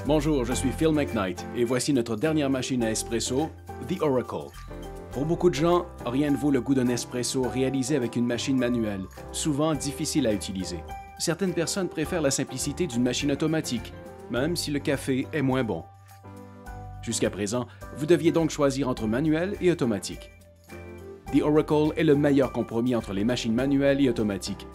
Bonjour, je suis Phil McKnight et voici notre dernière machine à espresso, The Oracle. Pour beaucoup de gens, rien ne vaut le goût d'un espresso réalisé avec une machine manuelle, souvent difficile à utiliser. Certaines personnes préfèrent la simplicité d'une machine automatique, même si le café est moins bon. Jusqu'à présent, vous deviez donc choisir entre manuel et automatique. The Oracle est le meilleur compromis entre les machines manuelles et automatiques.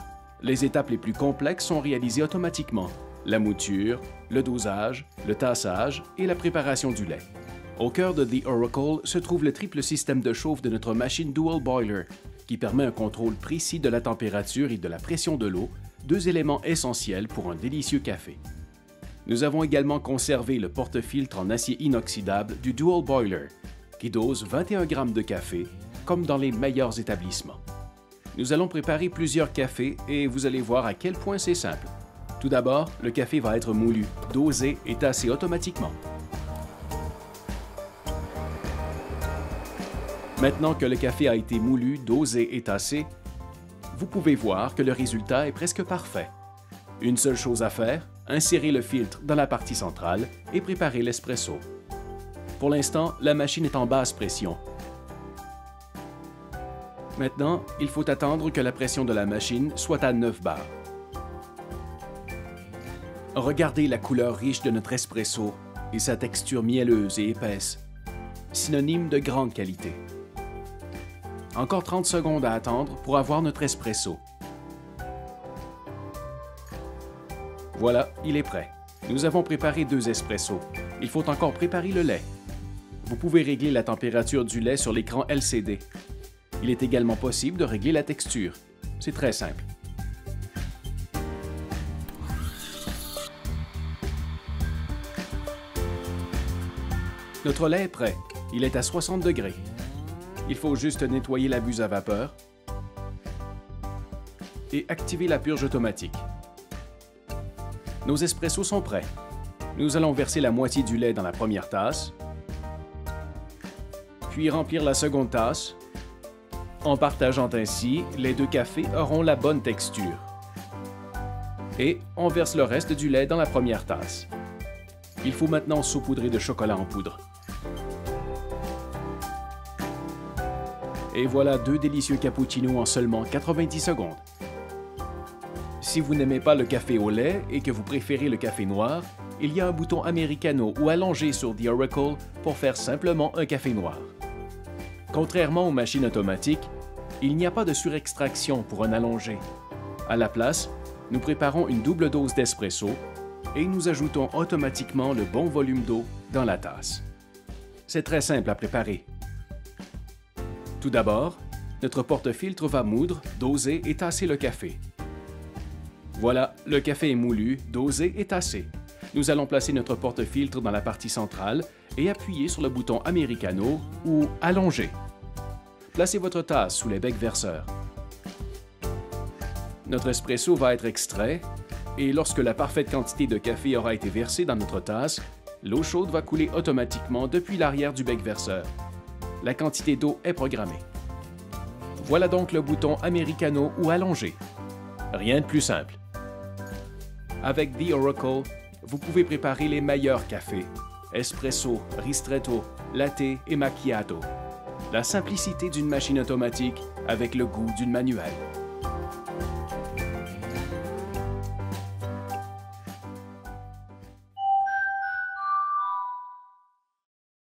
Les étapes les plus complexes sont réalisées automatiquement: la mouture, le dosage, le tassage et la préparation du lait. Au cœur de The Oracle se trouve le triple système de chauffe de notre machine Dual Boiler, qui permet un contrôle précis de la température et de la pression de l'eau, deux éléments essentiels pour un délicieux café. Nous avons également conservé le porte-filtre en acier inoxydable du Dual Boiler, qui dose 21 g de café, comme dans les meilleurs établissements. Nous allons préparer plusieurs cafés et vous allez voir à quel point c'est simple. Tout d'abord, le café va être moulu, dosé et tassé automatiquement. Maintenant que le café a été moulu, dosé et tassé, vous pouvez voir que le résultat est presque parfait. Une seule chose à faire, insérer le filtre dans la partie centrale et préparer l'espresso. Pour l'instant, la machine est en basse pression. Maintenant, il faut attendre que la pression de la machine soit à 9 bars. Regardez la couleur riche de notre espresso et sa texture mielleuse et épaisse, synonyme de grande qualité. Encore 30 secondes à attendre pour avoir notre espresso. Voilà, il est prêt. Nous avons préparé 2 espressos. Il faut encore préparer le lait. Vous pouvez régler la température du lait sur l'écran LCD. Il est également possible de régler la texture. C'est très simple. Notre lait est prêt. Il est à 60 degrés. Il faut juste nettoyer la buse à vapeur et activer la purge automatique. Nos espressos sont prêts. Nous allons verser la moitié du lait dans la première tasse, puis remplir la seconde tasse. En partageant ainsi, les 2 cafés auront la bonne texture. Et on verse le reste du lait dans la première tasse. Il faut maintenant saupoudrer de chocolat en poudre. Et voilà 2 délicieux cappuccinos en seulement 90 secondes. Si vous n'aimez pas le café au lait et que vous préférez le café noir, il y a un bouton Americano ou allongé sur The Oracle pour faire simplement un café noir. Contrairement aux machines automatiques, il n'y a pas de surextraction pour un allongé. À la place, nous préparons une double dose d'espresso et nous ajoutons automatiquement le bon volume d'eau dans la tasse. C'est très simple à préparer. Tout d'abord, notre porte-filtre va moudre, doser et tasser le café. Voilà, le café est moulu, dosé et tassé. Nous allons placer notre porte-filtre dans la partie centrale et appuyer sur le bouton Americano ou Allonger. Placez votre tasse sous les becs verseurs. Notre espresso va être extrait et lorsque la parfaite quantité de café aura été versée dans notre tasse, l'eau chaude va couler automatiquement depuis l'arrière du bec verseur. La quantité d'eau est programmée. Voilà donc le bouton Americano ou Allonger. Rien de plus simple. Avec The Oracle, vous pouvez préparer les meilleurs cafés: espresso, ristretto, latte et macchiato. La simplicité d'une machine automatique avec le goût d'une manuelle.